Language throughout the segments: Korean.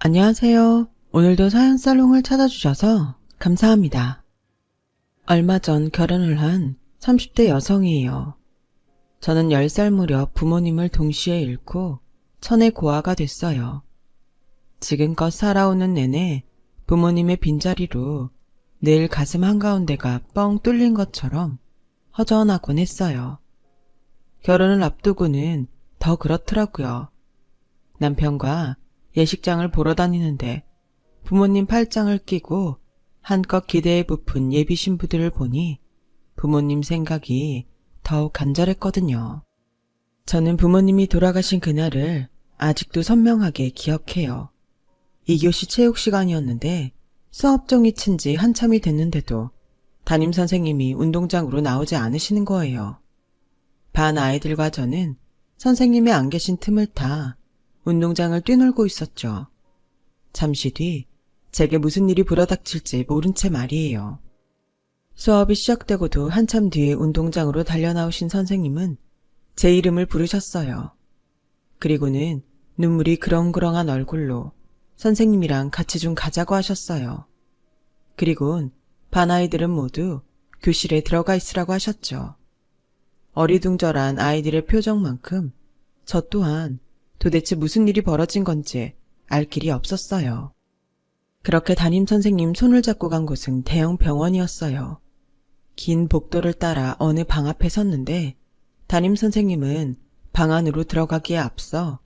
안녕하세요. 오늘도 사연살롱을 찾아주셔서 감사합니다. 얼마 전 결혼을 한 30대 여성이에요. 저는 10살 무렵 부모님을 동시에 잃고 천의 고아가 됐어요. 지금껏 살아오는 내내 부모님의 빈자리로 늘 가슴 한가운데가 뻥 뚫린 것처럼 허전하곤 했어요. 결혼을 앞두고는 더 그렇더라고요. 남편과 예식장을 보러 다니는데 부모님 팔짱을 끼고 한껏 기대에 부푼 예비 신부들을 보니 부모님 생각이 더욱 간절했거든요. 저는 부모님이 돌아가신 그날을 아직도 선명하게 기억해요. 2교시 체육 시간이었는데 수업 종이 친 지 한참이 됐는데도 담임선생님이 운동장으로 나오지 않으시는 거예요. 반 아이들과 저는 선생님이 안 계신 틈을 타 운동장을 뛰놀고 있었죠. 잠시 뒤 제게 무슨 일이 불어닥칠지 모른 채 말이에요. 수업이 시작되고도 한참 뒤에 운동장으로 달려나오신 선생님은 제 이름을 부르셨어요. 그리고는 눈물이 그렁그렁한 얼굴로 선생님이랑 같이 좀 가자고 하셨어요. 그리곤 반 아이들은 모두 교실에 들어가 있으라고 하셨죠. 어리둥절한 아이들의 표정만큼 저 또한 도대체 무슨 일이 벌어진 건지 알 길이 없었어요. 그렇게 담임선생님 손을 잡고 간 곳은 대형 병원이었어요. 긴 복도를 따라 어느 방 앞에 섰는데 담임선생님은 방 안으로 들어가기에 앞서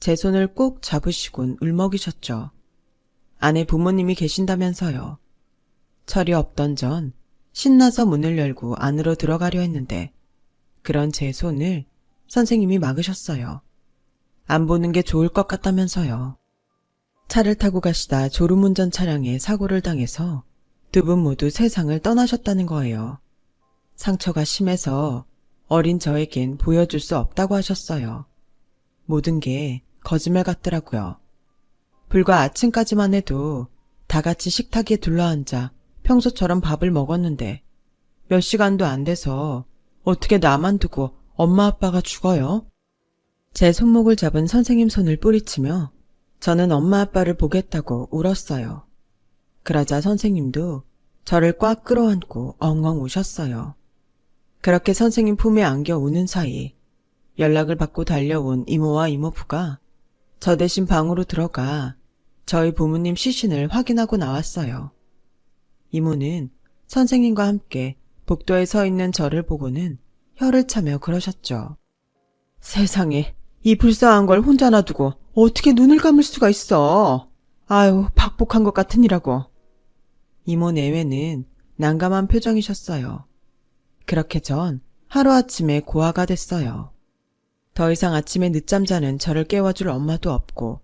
제 손을 꼭 잡으시곤 울먹이셨죠. 안에 부모님이 계신다면서요. 철이 없던 전 신나서 문을 열고 안으로 들어가려 했는데 그런 제 손을 선생님이 막으셨어요. 안 보는 게 좋을 것 같다면서요. 차를 타고 가시다 졸음운전 차량에 사고를 당해서 두 분 모두 세상을 떠나셨다는 거예요. 상처가 심해서 어린 저에겐 보여줄 수 없다고 하셨어요. 모든 게 거짓말 같더라고요. 불과 아침까지만 해도 다 같이 식탁에 둘러앉아 평소처럼 밥을 먹었는데 몇 시간도 안 돼서 어떻게 나만 두고 엄마 아빠가 죽어요? 제 손목을 잡은 선생님 손을 뿌리치며 저는 엄마 아빠를 보겠다고 울었어요. 그러자 선생님도 저를 꽉 끌어안고 엉엉 우셨어요. 그렇게 선생님 품에 안겨 우는 사이 연락을 받고 달려온 이모와 이모부가 저 대신 방으로 들어가 저희 부모님 시신을 확인하고 나왔어요. 이모는 선생님과 함께 복도에 서 있는 저를 보고는 혀를 차며 그러셨죠. 세상에, 이 불쌍한 걸 혼자 놔두고 어떻게 눈을 감을 수가 있어. 아유, 박복한 것 같으니라고. 이모 내외는 난감한 표정이셨어요. 그렇게 전 하루아침에 고아가 됐어요. 더 이상 아침에 늦잠 자는 저를 깨워줄 엄마도 없고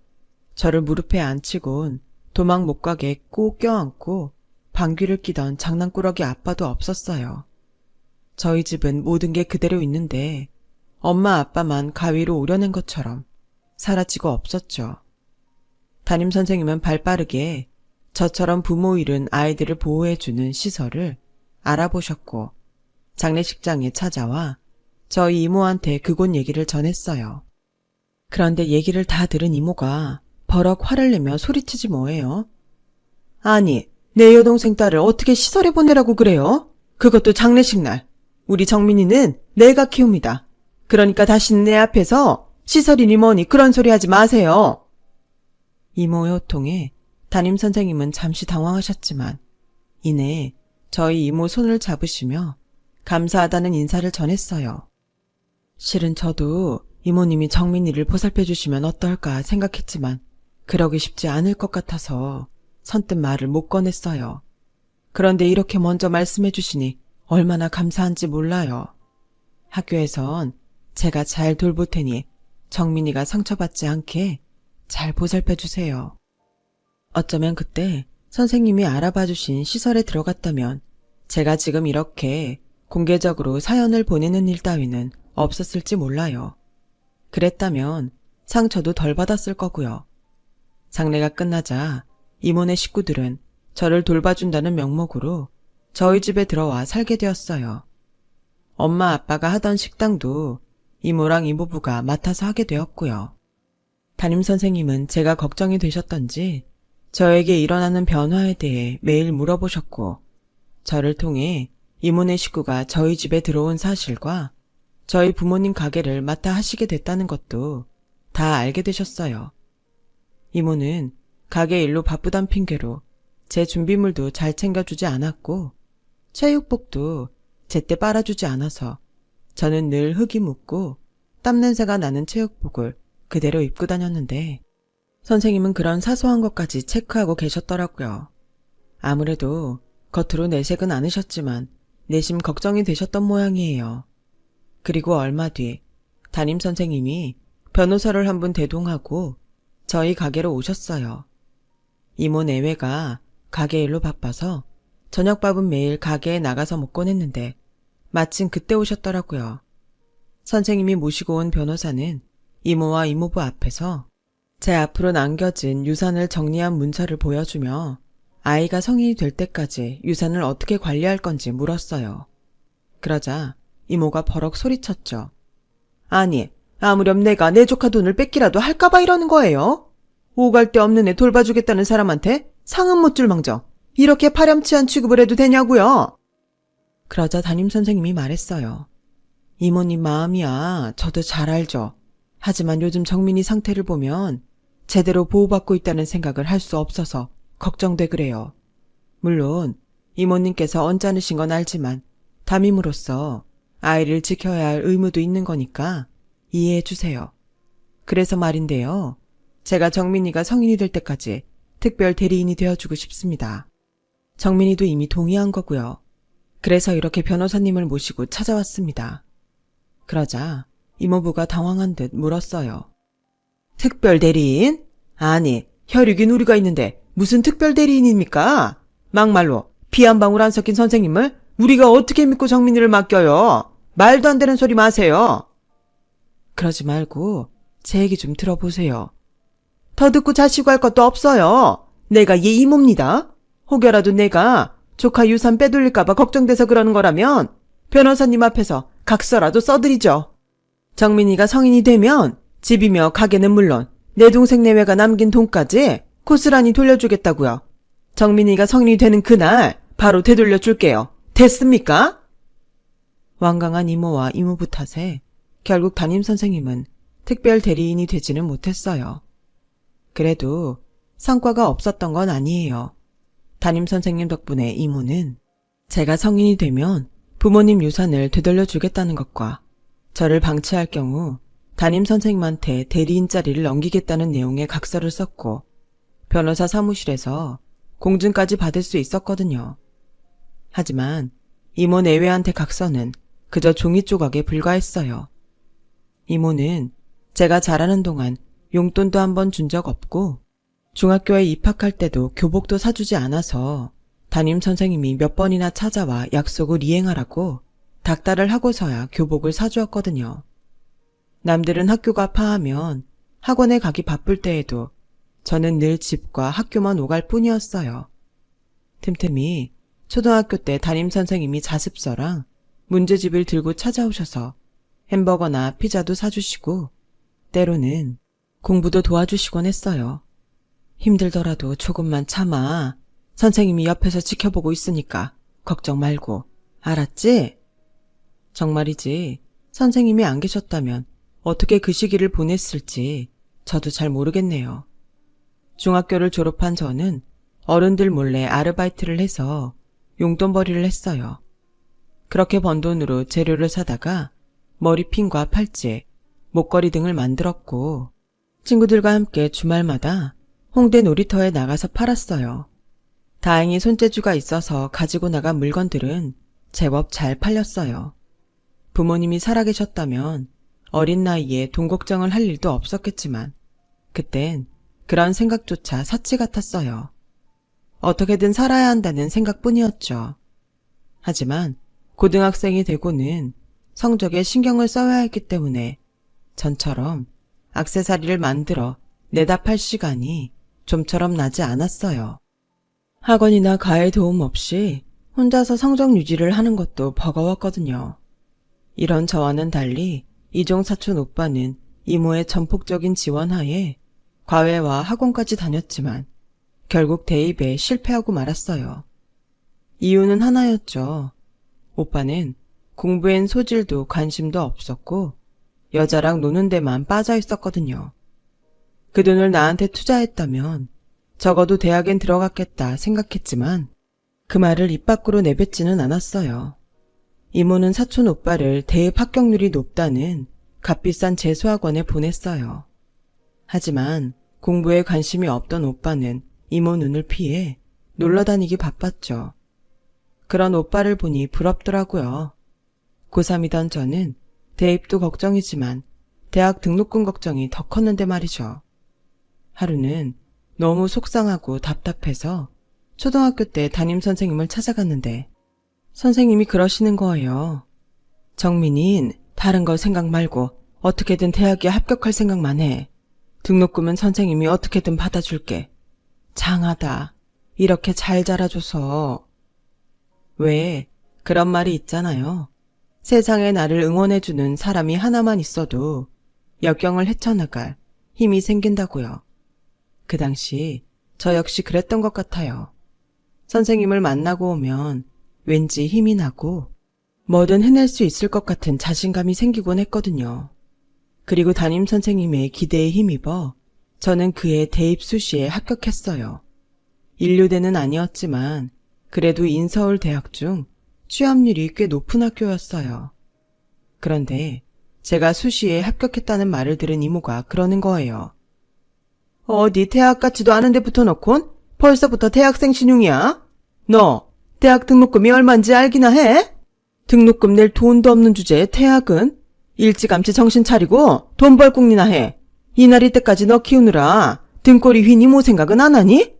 저를 무릎에 앉히곤 도망 못 가게 꼭 껴안고 방귀를 뀌던 장난꾸러기 아빠도 없었어요. 저희 집은 모든 게 그대로 있는데 엄마 아빠만 가위로 오려낸 것처럼 사라지고 없었죠. 담임선생님은 발빠르게 저처럼 부모 잃은 아이들을 보호해주는 시설을 알아보셨고 장례식장에 찾아와 저희 이모한테 그곳 얘기를 전했어요. 그런데 얘기를 다 들은 이모가 버럭 화를 내며 소리치지 뭐예요. 아니, 내 여동생 딸을 어떻게 시설에 보내라고 그래요? 그것도 장례식 날. 우리 정민이는 내가 키웁니다. 그러니까 다시는 내 앞에서 시설이니 뭐니 그런 소리 하지 마세요. 이모의 호통에 담임선생님은 잠시 당황하셨지만 이내 저희 이모 손을 잡으시며 감사하다는 인사를 전했어요. 실은 저도 이모님이 정민이를 보살펴 주시면 어떨까 생각했지만 그러기 쉽지 않을 것 같아서 선뜻 말을 못 꺼냈어요. 그런데 이렇게 먼저 말씀해 주시니 얼마나 감사한지 몰라요. 학교에선 제가 잘 돌볼 테니 정민이가 상처받지 않게 잘 보살펴 주세요. 어쩌면 그때 선생님이 알아봐 주신 시설에 들어갔다면 제가 지금 이렇게 공개적으로 사연을 보내는 일 따위는 없었을지 몰라요. 그랬다면 상처도 덜 받았을 거고요. 장례가 끝나자 이모네 식구들은 저를 돌봐준다는 명목으로 저희 집에 들어와 살게 되었어요. 엄마 아빠가 하던 식당도 이모랑 이모부가 맡아서 하게 되었고요. 담임선생님은 제가 걱정이 되셨던지 저에게 일어나는 변화에 대해 매일 물어보셨고, 저를 통해 이모네 식구가 저희 집에 들어온 사실과 저희 부모님 가게를 맡아 하시게 됐다는 것도 다 알게 되셨어요. 이모는 가게 일로 바쁘단 핑계로 제 준비물도 잘 챙겨주지 않았고, 체육복도 제때 빨아주지 않아서 저는 늘 흙이 묻고 땀냄새가 나는 체육복을 그대로 입고 다녔는데, 선생님은 그런 사소한 것까지 체크하고 계셨더라고요. 아무래도 겉으로 내색은 않으셨지만 내심 걱정이 되셨던 모양이에요. 그리고 얼마 뒤 담임선생님이 변호사를 한 분 대동하고 저희 가게로 오셨어요. 이모 내외가 가게 일로 바빠서 저녁밥은 매일 가게에 나가서 먹곤 했는데 마침 그때 오셨더라고요. 선생님이 모시고 온 변호사는 이모와 이모부 앞에서 제 앞으로 남겨진 유산을 정리한 문서를 보여주며 아이가 성인이 될 때까지 유산을 어떻게 관리할 건지 물었어요. 그러자 이모가 버럭 소리쳤죠. 아니, 아무렴 내가 내 조카 돈을 뺏기라도 할까봐 이러는 거예요? 오갈 데 없는 애 돌봐주겠다는 사람한테 상은 못 줄 망정 이렇게 파렴치한 취급을 해도 되냐고요? 그러자 담임선생님이 말했어요. 이모님 마음이야 저도 잘 알죠. 하지만 요즘 정민이 상태를 보면 제대로 보호받고 있다는 생각을 할 수 없어서 걱정돼 그래요. 물론 이모님께서 언짢으신 건 알지만 담임으로서 아이를 지켜야 할 의무도 있는 거니까 이해해 주세요. 그래서 말인데요. 제가 정민이가 성인이 될 때까지 특별 대리인이 되어주고 싶습니다. 정민이도 이미 동의한 거고요. 그래서 이렇게 변호사님을 모시고 찾아왔습니다. 그러자 이모부가 당황한 듯 물었어요. 특별 대리인? 아니, 혈육인 우리가 있는데 무슨 특별 대리인입니까? 막말로 피 한 방울 안 섞인 선생님을 우리가 어떻게 믿고 정민이를 맡겨요? 말도 안 되는 소리 마세요. 그러지 말고 제 얘기 좀 들어보세요. 더 듣고 자시고 할 것도 없어요. 내가 얘 이모입니다. 혹여라도 내가 조카 유산 빼돌릴까봐 걱정돼서 그러는 거라면 변호사님 앞에서 각서라도 써드리죠. 정민이가 성인이 되면 집이며 가게는 물론 내 동생 내외가 남긴 돈까지 고스란히 돌려주겠다고요. 정민이가 성인이 되는 그날 바로 되돌려줄게요. 됐습니까? 완강한 이모와 이모부 탓에 결국 담임선생님은 특별 대리인이 되지는 못했어요. 그래도 성과가 없었던 건 아니에요. 담임선생님 덕분에 이모는 제가 성인이 되면 부모님 유산을 되돌려주겠다는 것과 저를 방치할 경우 담임선생님한테 대리인 자리를 넘기겠다는 내용의 각서를 썼고 변호사 사무실에서 공증까지 받을 수 있었거든요. 하지만 이모 내외한테 각서는 그저 종이 조각에 불과했어요. 이모는 제가 자라는 동안 용돈도 한 번 준 적 없고 중학교에 입학할 때도 교복도 사주지 않아서 담임선생님이 몇 번이나 찾아와 약속을 이행하라고 닥달을 하고서야 교복을 사주었거든요. 남들은 학교가 파하면 학원에 가기 바쁠 때에도 저는 늘 집과 학교만 오갈 뿐이었어요. 틈틈이 초등학교 때 담임선생님이 자습서랑 문제집을 들고 찾아오셔서 햄버거나 피자도 사주시고 때로는 공부도 도와주시곤 했어요. 힘들더라도 조금만 참아. 선생님이 옆에서 지켜보고 있으니까 걱정 말고. 알았지? 정말이지 선생님이 안 계셨다면 어떻게 그 시기를 보냈을지 저도 잘 모르겠네요. 중학교를 졸업한 저는 어른들 몰래 아르바이트를 해서 용돈벌이를 했어요. 그렇게 번 돈으로 재료를 사다가 머리핀과 팔찌, 목걸이 등을 만들었고 친구들과 함께 주말마다 홍대 놀이터에 나가서 팔았어요. 다행히 손재주가 있어서 가지고 나간 물건들은 제법 잘 팔렸어요. 부모님이 살아계셨다면 어린 나이에 돈 걱정을 할 일도 없었겠지만 그땐 그런 생각조차 사치 같았어요. 어떻게든 살아야 한다는 생각뿐이었죠. 하지만 고등학생이 되고는 성적에 신경을 써야 했기 때문에 전처럼 액세서리를 만들어 내다 팔 시간이 좀처럼 나지 않았어요. 학원이나 가해 도움 없이 혼자서 성적 유지를 하는 것도 버거웠거든요. 이런 저와는 달리 이종사촌 오빠는 이모의 전폭적인 지원하에 과외와 학원까지 다녔지만 결국 대입에 실패하고 말았어요. 이유는 하나였죠. 오빠는 공부엔 소질도 관심도 없었고 여자랑 노는 데만 빠져 있었거든요. 그 돈을 나한테 투자했다면 적어도 대학엔 들어갔겠다 생각했지만 그 말을 입 밖으로 내뱉지는 않았어요. 이모는 사촌 오빠를 대입 합격률이 높다는 값비싼 재수학원에 보냈어요. 하지만 공부에 관심이 없던 오빠는 이모 눈을 피해 놀러 다니기 바빴죠. 그런 오빠를 보니 부럽더라고요. 고3이던 저는 대입도 걱정이지만 대학 등록금 걱정이 더 컸는데 말이죠. 하루는 너무 속상하고 답답해서 초등학교 때 담임선생님을 찾아갔는데 선생님이 그러시는 거예요. 정민인, 다른 거 생각 말고 어떻게든 대학에 합격할 생각만 해. 등록금은 선생님이 어떻게든 받아줄게. 장하다. 이렇게 잘 자라줘서. 왜 그런 말이 있잖아요. 세상에 나를 응원해주는 사람이 하나만 있어도 역경을 헤쳐나갈 힘이 생긴다고요. 그 당시 저 역시 그랬던 것 같아요. 선생님을 만나고 오면 왠지 힘이 나고 뭐든 해낼 수 있을 것 같은 자신감이 생기곤 했거든요. 그리고 담임 선생님의 기대에 힘입어 저는 그의 대입 수시에 합격했어요. 인류대는 아니었지만 그래도 인서울 대학 중 취업률이 꽤 높은 학교였어요. 그런데 제가 수시에 합격했다는 말을 들은 이모가 그러는 거예요. 어디 대학 같지도 않은데 붙어놓곤 벌써부터 대학생 신용이야? 너 대학 등록금이 얼만지 알기나 해? 등록금 낼 돈도 없는 주제에 대학은? 일찌감치 정신 차리고 돈 벌 궁리나 해. 이날이 때까지 너 키우느라 등골이 휜 이모 생각은 안 하니?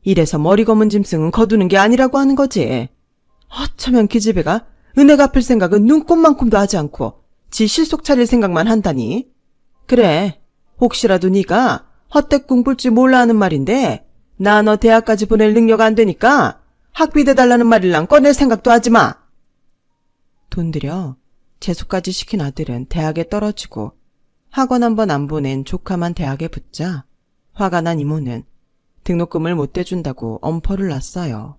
이래서 머리 검은 짐승은 거두는 게 아니라고 하는 거지. 어쩌면 기집애가 은혜 갚을 생각은 눈꼽만큼도 하지 않고 지 실속 차릴 생각만 한다니. 그래, 혹시라도 네가 헛되이 꿈꿀 줄 몰라 하는 말인데 나 너 대학까지 보낼 능력 안 되니까 학비대 달라는 말일랑 꺼낼 생각도 하지 마. 돈 들여 재수까지 시킨 아들은 대학에 떨어지고 학원 한 번 안 보낸 조카만 대학에 붙자 화가 난 이모는 등록금을 못 대준다고 엄포를 놨어요.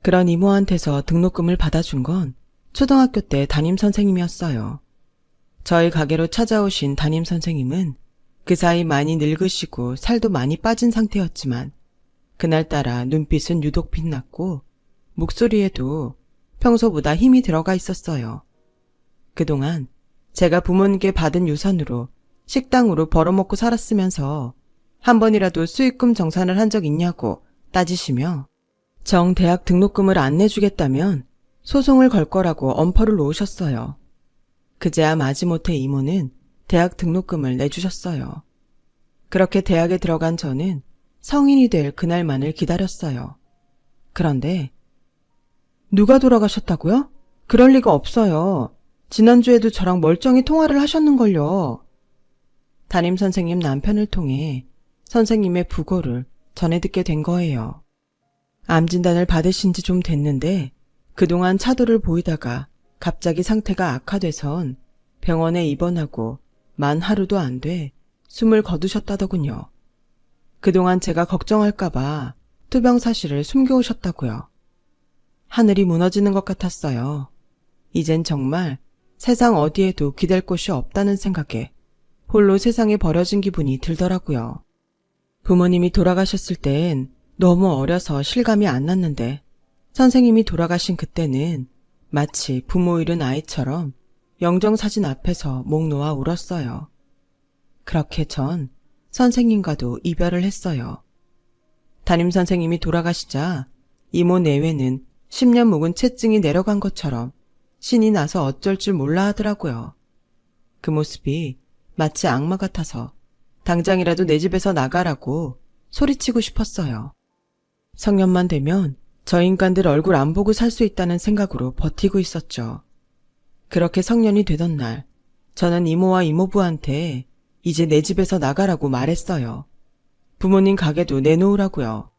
그런 이모한테서 등록금을 받아준 건 초등학교 때 담임선생님이었어요. 저희 가게로 찾아오신 담임선생님은 그 사이 많이 늙으시고 살도 많이 빠진 상태였지만 그날따라 눈빛은 유독 빛났고 목소리에도 평소보다 힘이 들어가 있었어요. 그동안 제가 부모님께 받은 유산으로 식당으로 벌어먹고 살았으면서 한 번이라도 수익금 정산을 한 적 있냐고 따지시며 정 대학 등록금을 안 내주겠다면 소송을 걸 거라고 엄포를 놓으셨어요. 그제야 마지못해 이모는 대학 등록금을 내주셨어요. 그렇게 대학에 들어간 저는 성인이 될 그날만을 기다렸어요. 그런데 누가 돌아가셨다고요? 그럴 리가 없어요. 지난주에도 저랑 멀쩡히 통화를 하셨는걸요. 담임선생님 남편을 통해 선생님의 부고를 전해 듣게 된 거예요. 암 진단을 받으신 지 좀 됐는데 그동안 차도를 보이다가 갑자기 상태가 악화돼선 병원에 입원하고 만 하루도 안 돼 숨을 거두셨다더군요. 그동안 제가 걱정할까봐 투병 사실을 숨겨오셨다고요. 하늘이 무너지는 것 같았어요. 이젠 정말 세상 어디에도 기댈 곳이 없다는 생각에 홀로 세상에 버려진 기분이 들더라고요. 부모님이 돌아가셨을 땐 너무 어려서 실감이 안 났는데 선생님이 돌아가신 그때는 마치 부모 잃은 아이처럼 영정사진 앞에서 목 놓아 울었어요. 그렇게 전 선생님과도 이별을 했어요. 담임선생님이 돌아가시자 이모 내외는 10년 묵은 채증이 내려간 것처럼 신이 나서 어쩔 줄 몰라 하더라고요. 그 모습이 마치 악마 같아서 당장이라도 내 집에서 나가라고 소리치고 싶었어요. 성년만 되면 저 인간들 얼굴 안 보고 살 수 있다는 생각으로 버티고 있었죠. 그렇게 성년이 되던 날 저는 이모와 이모부한테 이제 내 집에서 나가라고 말했어요. 부모님 가게도 내놓으라고요.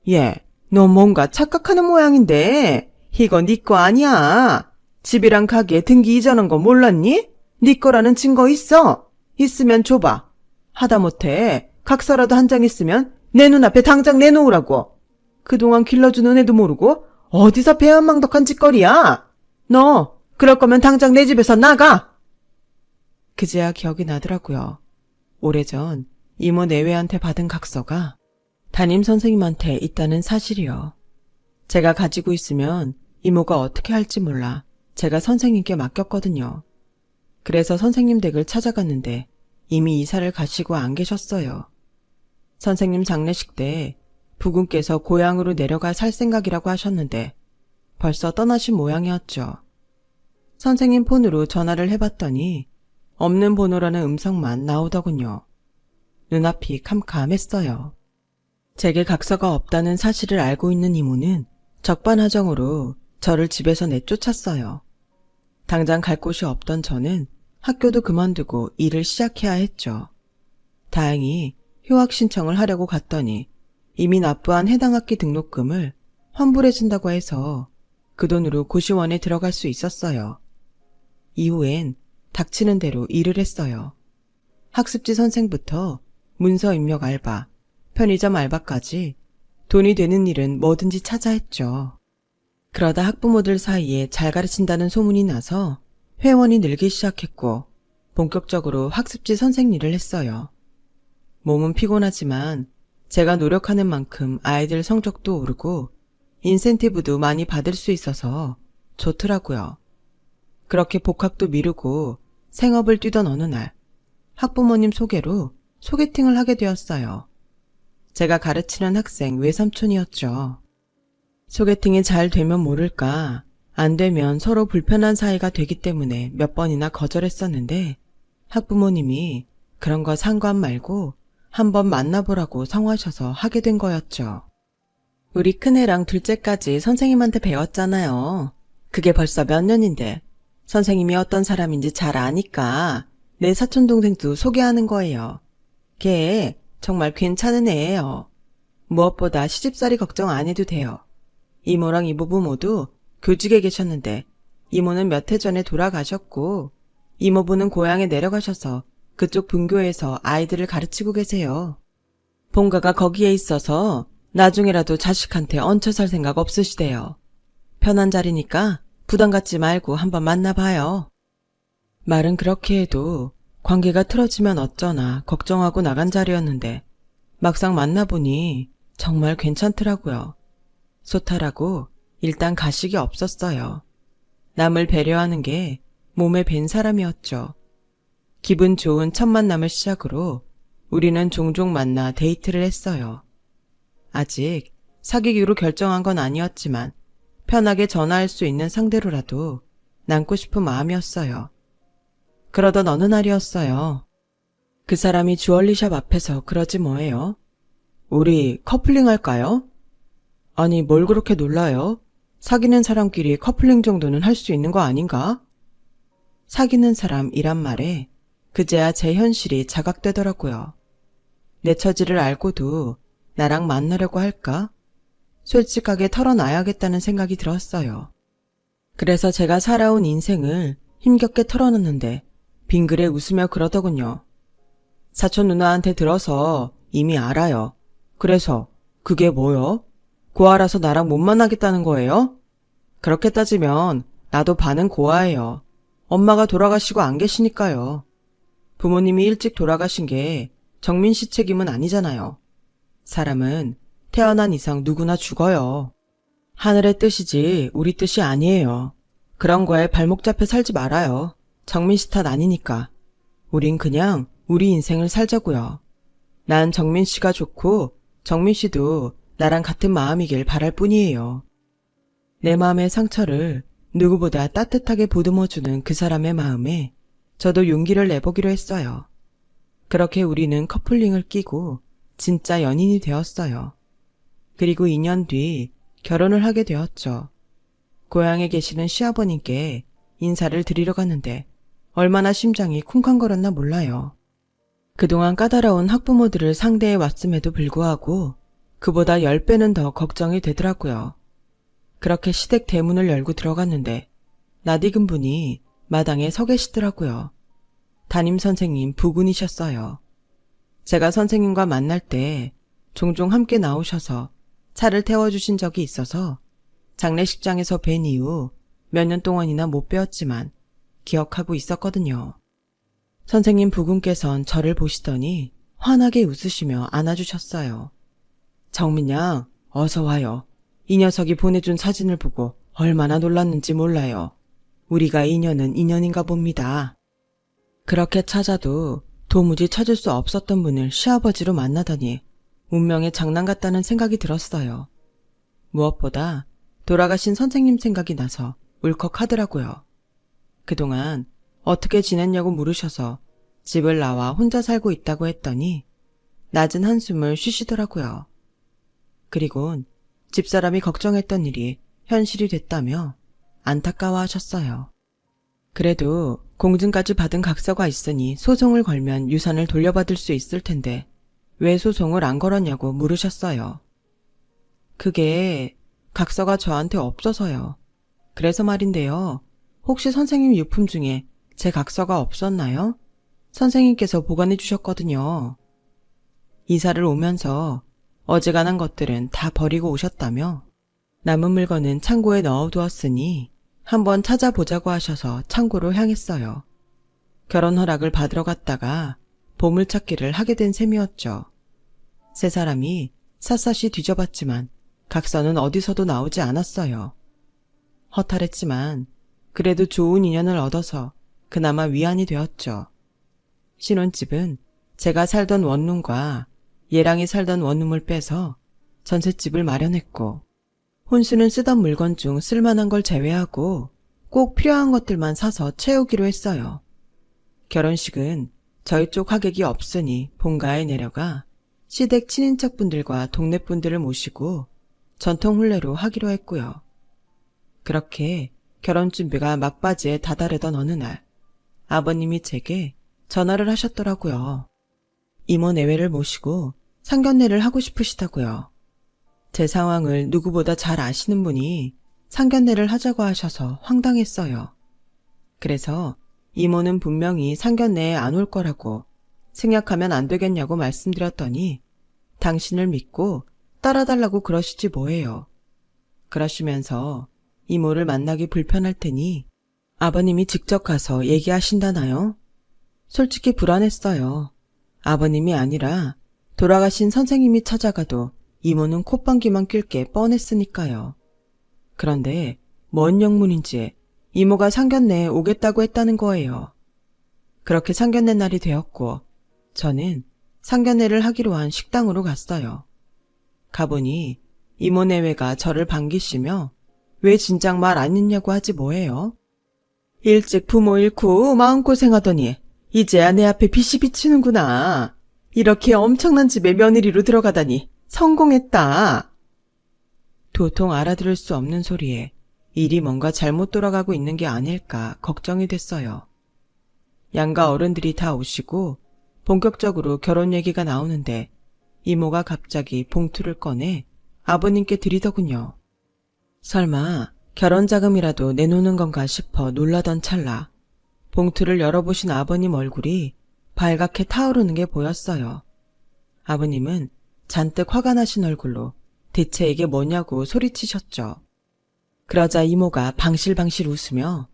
얘, 너 뭔가 착각하는 모양인데 이거 네 거 아니야. 집이랑 가게 등기 이전한 거 몰랐니? 네 거라는 증거 있어? 있으면 줘봐. 하다못해 각서라도 한 장 있으면 내 눈앞에 당장 내놓으라고. 그동안 길러주는 애도 모르고 어디서 배은망덕한 짓거리야. 너 그럴 거면 당장 내 집에서 나가. 그제야 기억이 나더라고요. 오래전 이모 내외한테 받은 각서가 담임 선생님한테 있다는 사실이요. 제가 가지고 있으면 이모가 어떻게 할지 몰라 제가 선생님께 맡겼거든요. 그래서 선생님 댁을 찾아갔는데 이미 이사를 가시고 안 계셨어요. 선생님 장례식 때 부군께서 고향으로 내려가 살 생각이라고 하셨는데 벌써 떠나신 모양이었죠. 선생님 폰으로 전화를 해봤더니 없는 번호라는 음성만 나오더군요. 눈앞이 캄캄했어요. 제게 각서가 없다는 사실을 알고 있는 이모는 적반하장으로 저를 집에서 내쫓았어요. 당장 갈 곳이 없던 저는 학교도 그만두고 일을 시작해야 했죠. 다행히 휴학 신청을 하려고 갔더니 이미 납부한 해당 학기 등록금을 환불해준다고 해서 그 돈으로 고시원에 들어갈 수 있었어요. 이후엔 닥치는 대로 일을 했어요. 학습지 선생부터 문서 입력 알바, 편의점 알바까지 돈이 되는 일은 뭐든지 찾아 했죠. 그러다 학부모들 사이에 잘 가르친다는 소문이 나서 회원이 늘기 시작했고 본격적으로 학습지 선생 일을 했어요. 몸은 피곤하지만 제가 노력하는 만큼 아이들 성적도 오르고 인센티브도 많이 받을 수 있어서 좋더라고요. 그렇게 복학도 미루고 생업을 뛰던 어느 날 학부모님 소개로 소개팅을 하게 되었어요. 제가 가르치는 학생 외삼촌이었죠. 소개팅이 잘 되면 모를까 안 되면 서로 불편한 사이가 되기 때문에 몇 번이나 거절했었는데 학부모님이 그런 거 상관 말고 한번 만나보라고 성하셔서 하게 된 거였죠. 우리 큰애랑 둘째까지 선생님한테 배웠잖아요. 그게 벌써 몇 년인데 선생님이 어떤 사람인지 잘 아니까 내 사촌동생도 소개하는 거예요. 걔 정말 괜찮은 애예요. 무엇보다 시집살이 걱정 안 해도 돼요. 이모랑 이모부 모두 교직에 계셨는데 이모는 몇 해 전에 돌아가셨고 이모부는 고향에 내려가셔서 그쪽 분교에서 아이들을 가르치고 계세요. 본가가 거기에 있어서 나중에라도 자식한테 얹혀 살 생각 없으시대요. 편한 자리니까 부담 갖지 말고 한번 만나봐요. 말은 그렇게 해도 관계가 틀어지면 어쩌나 걱정하고 나간 자리였는데 막상 만나보니 정말 괜찮더라고요. 소탈하고 일단 가식이 없었어요. 남을 배려하는 게 몸에 밴 사람이었죠. 기분 좋은 첫 만남을 시작으로 우리는 종종 만나 데이트를 했어요. 아직 사귀기로 결정한 건 아니었지만 편하게 전화할 수 있는 상대로라도 남고 싶은 마음이었어요. 그러던 어느 날이었어요. 그 사람이 주얼리샵 앞에서 그러지 뭐예요? 우리 커플링 할까요? 아니 뭘 그렇게 놀라요? 사귀는 사람끼리 커플링 정도는 할 수 있는 거 아닌가? 사귀는 사람이란 말에 그제야 제 현실이 자각되더라고요. 내 처지를 알고도 나랑 만나려고 할까? 솔직하게 털어놔야겠다는 생각이 들었어요. 그래서 제가 살아온 인생을 힘겹게 털어놓는데 빙그레 웃으며 그러더군요. 사촌 누나한테 들어서 이미 알아요. 그래서 그게 뭐요? 고아라서 나랑 못 만나겠다는 거예요? 그렇게 따지면 나도 반은 고아예요. 엄마가 돌아가시고 안 계시니까요. 부모님이 일찍 돌아가신 게 정민 씨 책임은 아니잖아요. 사람은 태어난 이상 누구나 죽어요. 하늘의 뜻이지 우리 뜻이 아니에요. 그런 거에 발목 잡혀 살지 말아요. 정민 씨 탓 아니니까. 우린 그냥 우리 인생을 살자고요. 난 정민 씨가 좋고 정민 씨도 나랑 같은 마음이길 바랄 뿐이에요. 내 마음의 상처를 누구보다 따뜻하게 보듬어주는 그 사람의 마음에 저도 용기를 내보기로 했어요. 그렇게 우리는 커플링을 끼고 진짜 연인이 되었어요. 그리고 2년 뒤 결혼을 하게 되었죠. 고향에 계시는 시아버님께 인사를 드리러 갔는데 얼마나 심장이 쿵쾅거렸나 몰라요. 그동안 까다로운 학부모들을 상대해 왔음에도 불구하고 그보다 10배는 더 걱정이 되더라고요. 그렇게 시댁 대문을 열고 들어갔는데 낯익은 분이 마당에 서 계시더라고요. 담임 선생님 부군이셨어요. 제가 선생님과 만날 때 종종 함께 나오셔서 차를 태워주신 적이 있어서 장례식장에서 뵌 이후 몇 년 동안이나 못 뵈었지만 기억하고 있었거든요. 선생님 부군께선 저를 보시더니 환하게 웃으시며 안아주셨어요. 정민 양, 어서 와요. 이 녀석이 보내준 사진을 보고 얼마나 놀랐는지 몰라요. 우리가 인연은 인연인가 봅니다. 그렇게 찾아도 도무지 찾을 수 없었던 분을 시아버지로 만나다니 운명의 장난 같다는 생각이 들었어요. 무엇보다 돌아가신 선생님 생각이 나서 울컥하더라고요. 그동안 어떻게 지냈냐고 물으셔서 집을 나와 혼자 살고 있다고 했더니 낮은 한숨을 쉬시더라고요. 그리곤 집사람이 걱정했던 일이 현실이 됐다며 안타까워하셨어요. 그래도 공증까지 받은 각서가 있으니 소송을 걸면 유산을 돌려받을 수 있을 텐데 왜 소송을 안 걸었냐고 물으셨어요. 그게 각서가 저한테 없어서요. 그래서 말인데요. 혹시 선생님 유품 중에 제 각서가 없었나요? 선생님께서 보관해 주셨거든요. 이사를 오면서 어지간한 것들은 다 버리고 오셨다며 남은 물건은 창고에 넣어두었으니 한번 찾아보자고 하셔서 창고로 향했어요. 결혼 허락을 받으러 갔다가 보물찾기를 하게 된 셈이었죠. 세 사람이 샅샅이 뒤져봤지만 각서는 어디서도 나오지 않았어요. 허탈했지만 그래도 좋은 인연을 얻어서 그나마 위안이 되었죠. 신혼집은 제가 살던 원룸과 예랑이 살던 원룸을 빼서 전셋집을 마련했고 혼수는 쓰던 물건 중 쓸만한 걸 제외하고 꼭 필요한 것들만 사서 채우기로 했어요. 결혼식은 저희 쪽 하객이 없으니 본가에 내려가 시댁 친인척분들과 동네분들을 모시고 전통 혼례로 하기로 했고요. 그렇게 결혼 준비가 막바지에 다다르던 어느 날 아버님이 제게 전화를 하셨더라고요. 이모 내외를 모시고 상견례를 하고 싶으시다고요. 제 상황을 누구보다 잘 아시는 분이 상견례를 하자고 하셔서 황당했어요. 그래서 이모는 분명히 상견례에 안 올 거라고 생략하면 안 되겠냐고 말씀드렸더니 당신을 믿고 따라달라고 그러시지 뭐예요. 그러시면서 이모를 만나기 불편할 테니 아버님이 직접 가서 얘기하신다나요? 솔직히 불안했어요. 아버님이 아니라 돌아가신 선생님이 찾아가도 이모는 콧방귀만 낄 게 뻔했으니까요. 그런데 뭔 영문인지 이모가 상견례에 오겠다고 했다는 거예요. 그렇게 상견례 날이 되었고 저는 상견례를 하기로 한 식당으로 갔어요. 가보니 이모 내외가 저를 반기시며 왜 진작 말 안 했냐고 하지 뭐예요? 일찍 부모 잃고 마음고생하더니 이제야 내 앞에 빛이 비치는구나. 이렇게 엄청난 집에 며느리로 들어가다니 성공했다. 도통 알아들을 수 없는 소리에 일이 뭔가 잘못 돌아가고 있는 게 아닐까 걱정이 됐어요. 양가 어른들이 다 오시고 본격적으로 결혼 얘기가 나오는데 이모가 갑자기 봉투를 꺼내 아버님께 드리더군요. 설마 결혼 자금이라도 내놓는 건가 싶어 놀라던 찰나 봉투를 열어보신 아버님 얼굴이 발갛게 타오르는 게 보였어요. 아버님은 잔뜩 화가 나신 얼굴로 대체 이게 뭐냐고 소리치셨죠. 그러자 이모가 방실방실 웃으며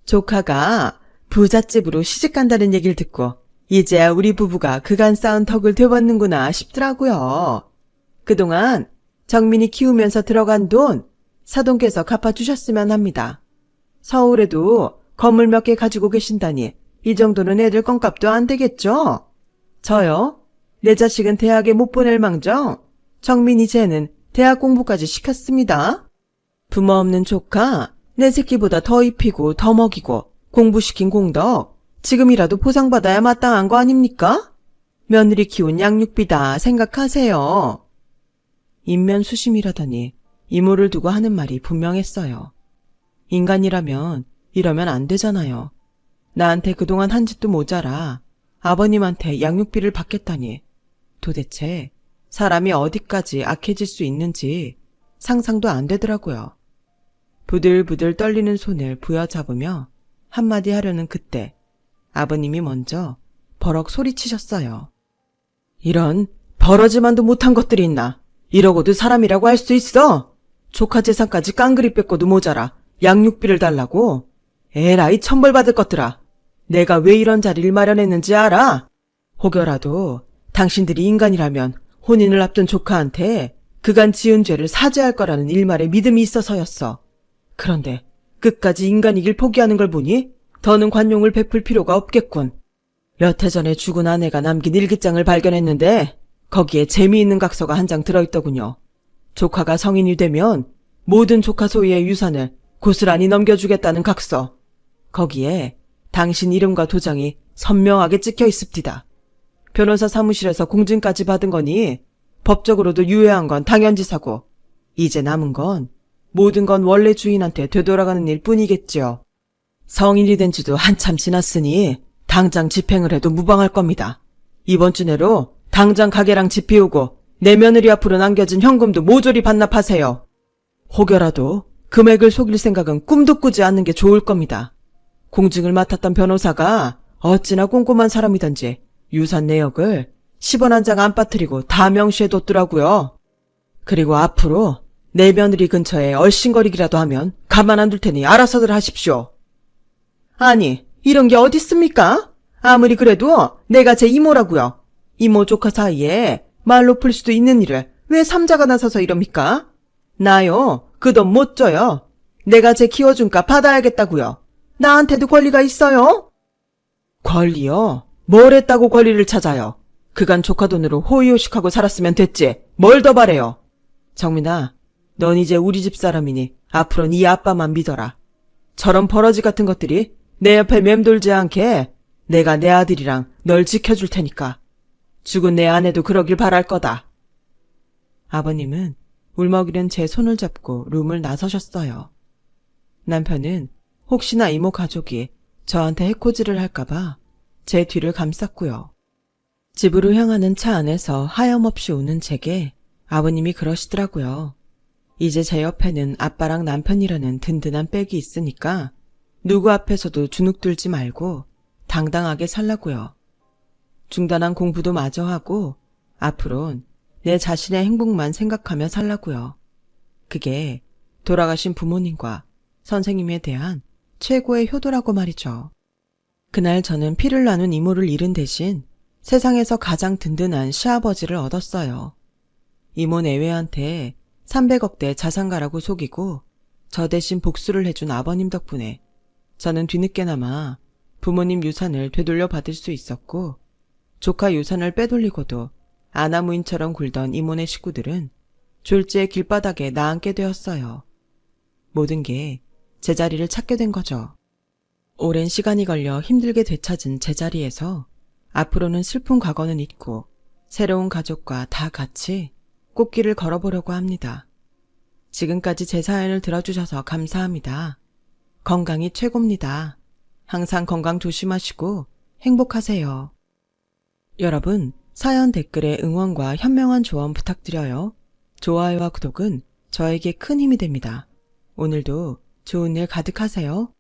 조카가 부잣집으로 시집간다는 얘기를 듣고 이제야 우리 부부가 그간 쌓은 덕을 되받는구나 싶더라고요. 그동안 정민이 키우면서 들어간 돈 사돈께서 갚아주셨으면 합니다. 서울에도 건물 몇 개 가지고 계신다니 이 정도는 애들 껌값도 안 되겠죠? 저요? 내 자식은 대학에 못 보낼 망정 정민이 쟤는 대학 공부까지 시켰습니다. 부모 없는 조카 내 새끼보다 더 입히고 더 먹이고 공부시킨 공덕 지금이라도 보상받아야 마땅한 거 아닙니까? 며느리 키운 양육비다 생각하세요. 인면수심이라더니 이모를 두고 하는 말이 분명했어요. 인간이라면 이러면 안 되잖아요. 나한테 그동안 한 짓도 모자라 아버님한테 양육비를 받겠다니 도대체 사람이 어디까지 악해질 수 있는지 상상도 안 되더라고요. 부들부들 떨리는 손을 부여잡으며 한마디 하려는 그때 아버님이 먼저 버럭 소리치셨어요. 이런 버러지만도 못한 것들이 있나. 이러고도 사람이라고 할 수 있어? 조카 재산까지 깡그리 뺏고도 모자라 양육비를 달라고? 에라이 천벌받을 것들아. 내가 왜 이런 자리를 마련했는지 알아? 혹여라도 당신들이 인간이라면 혼인을 앞둔 조카한테 그간 지은 죄를 사죄할 거라는 일말의 믿음이 있어서였어. 그런데 끝까지 인간이길 포기하는 걸 보니 더는 관용을 베풀 필요가 없겠군. 몇 해 전에 죽은 아내가 남긴 일기장을 발견했는데 거기에 재미있는 각서가 한 장 들어있더군요. 조카가 성인이 되면 모든 조카 소유의 유산을 고스란히 넘겨주겠다는 각서. 거기에 당신 이름과 도장이 선명하게 찍혀 있습니다. 변호사 사무실에서 공증까지 받은 거니 법적으로도 유효한 건 당연지사고 이제 남은 건 모든 건 원래 주인한테 되돌아가는 일 뿐이겠지요. 성인이 된 지도 한참 지났으니 당장 집행을 해도 무방할 겁니다. 이번 주 내로 당장 가게랑 집 비우고 내 며느리 앞으로 남겨진 현금도 모조리 반납하세요. 혹여라도 금액을 속일 생각은 꿈도 꾸지 않는 게 좋을 겁니다. 공증을 맡았던 변호사가 어찌나 꼼꼼한 사람이던지 유산 내역을 10원 한 장 안 빠뜨리고 다 명시해뒀더라고요. 그리고 앞으로 내 며느리 근처에 얼씬거리기라도 하면 가만 안 둘 테니 알아서들 하십시오. 아니, 이런 게 어딨습니까? 아무리 그래도 내가 제 이모라고요. 이모 조카 사이에 말 높을 수도 있는 일을 왜 삼자가 나서서 이럽니까? 나요, 그 돈 못 줘요. 내가 제 키워준 값 받아야겠다고요. 나한테도 권리가 있어요? 권리요? 뭘 했다고 권리를 찾아요? 그간 조카 돈으로 호의호식하고 살았으면 됐지. 뭘 더 바래요? 정민아, 넌 이제 우리 집 사람이니 앞으로 네 아빠만 믿어라. 저런 버러지 같은 것들이 내 옆에 맴돌지 않게 내가 내 아들이랑 널 지켜줄 테니까. 죽은 내 아내도 그러길 바랄 거다. 아버님은 울먹이는 제 손을 잡고 룸을 나서셨어요. 남편은 혹시나 이모 가족이 저한테 해코지를 할까봐 제 뒤를 감쌌고요. 집으로 향하는 차 안에서 하염없이 우는 제게 아버님이 그러시더라고요. 이제 제 옆에는 아빠랑 남편이라는 든든한 백이 있으니까 누구 앞에서도 주눅 들지 말고 당당하게 살라고요. 중단한 공부도 마저 하고 앞으론 내 자신의 행복만 생각하며 살라고요. 그게 돌아가신 부모님과 선생님에 대한 최고의 효도라고 말이죠. 그날 저는 피를 나눈 이모를 잃은 대신 세상에서 가장 든든한 시아버지를 얻었어요. 이모 내외한테 300억대 자산가라고 속이고 저 대신 복수를 해준 아버님 덕분에 저는 뒤늦게나마 부모님 유산을 되돌려 받을 수 있었고 조카 유산을 빼돌리고도 아나무인처럼 굴던 이모네 식구들은 졸지에 길바닥에 나앉게 되었어요. 모든 게 제자리를 찾게 된 거죠. 오랜 시간이 걸려 힘들게 되찾은 제자리에서 앞으로는 슬픈 과거는 잊고 새로운 가족과 다 같이 꽃길을 걸어보려고 합니다. 지금까지 제 사연을 들어주셔서 감사합니다. 건강이 최고입니다. 항상 건강 조심하시고 행복하세요. 여러분, 사연 댓글에 응원과 현명한 조언 부탁드려요. 좋아요와 구독은 저에게 큰 힘이 됩니다. 오늘도 좋은 일 가득하세요.